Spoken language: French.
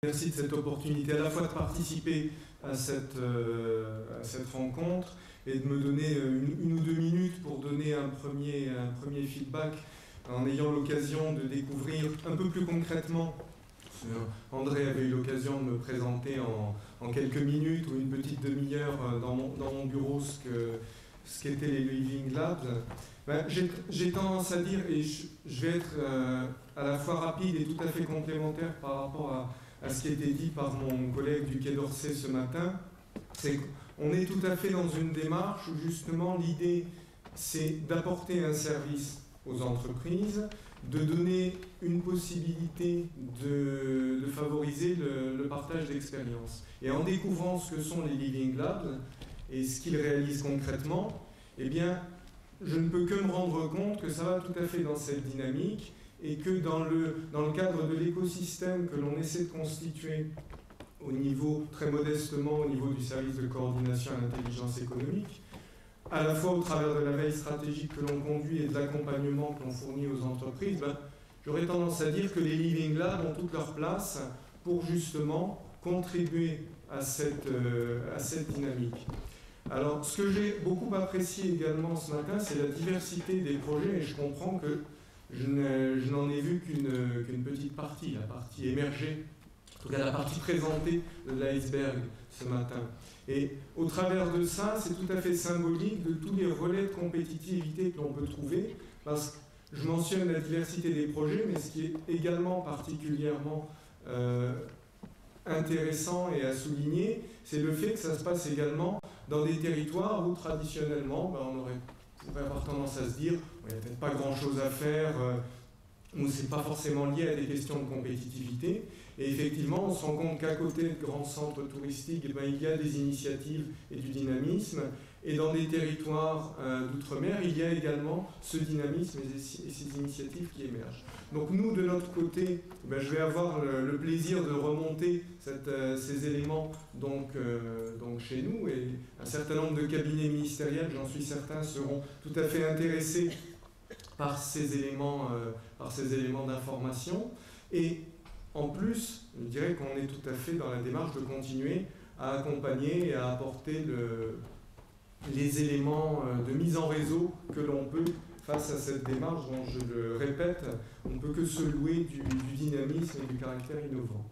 Merci de cette opportunité à la fois de participer à cette rencontre et de me donner une ou deux minutes pour donner un premier feedback en ayant l'occasion de découvrir un peu plus concrètement. André avait eu l'occasion de me présenter en quelques minutes ou une petite demi-heure dans mon bureau ce qu'étaient les Living Labs. J'ai tendance à dire, et je vais être à la fois rapide et tout à fait complémentaire par rapport à ce qui a été dit par mon collègue du Quai d'Orsay ce matin, c'est qu'on est tout à fait dans une démarche où justement l'idée c'est d'apporter un service aux entreprises, de donner une possibilité de favoriser le partage d'expériences. Et en découvrant ce que sont les Living Labs et ce qu'ils réalisent concrètement, eh bien, je ne peux que me rendre compte que ça va tout à fait dans cette dynamique et que dans le cadre de l'écosystème que l'on essaie de constituer au niveau, très modestement, au niveau du service de coordination à l'intelligence économique, à la fois au travers de la veille stratégique que l'on conduit et de l'accompagnement que l'on fournit aux entreprises, j'aurais tendance à dire que les Living Labs ont toute leur place pour justement contribuer à cette dynamique. Alors, ce que j'ai beaucoup apprécié également ce matin, c'est la diversité des projets, et je comprends que je n'en ai vu qu'une petite partie, la partie émergée, en tout cas la partie présentée de l'iceberg ce matin. Et au travers de ça, c'est tout à fait symbolique de tous les relais de compétitivité que l'on peut trouver, parce que je mentionne la diversité des projets, mais ce qui est également particulièrement intéressant et à souligner, c'est le fait que ça se passe également dans des territoires où traditionnellement, on pourrait avoir tendance à se dire il n'y a peut-être pas grand-chose à faire, où ce n'est pas forcément lié à des questions de compétitivité. Et effectivement, on se rend compte qu'à côté de grands centres touristiques, il y a des initiatives et du dynamisme. Et dans des territoires d'outre-mer, il y a également ce dynamisme et ces initiatives qui émergent. Donc nous, de notre côté, je vais avoir le plaisir de remonter ces éléments donc chez nous. Et un certain nombre de cabinets ministériels, j'en suis certain, seront tout à fait intéressés par ces éléments d'information. Et en plus, je dirais qu'on est tout à fait dans la démarche de continuer à accompagner et à apporter les éléments de mise en réseau que l'on peut face à cette démarche dont, je le répète, on ne peut que se louer du dynamisme et du caractère innovant.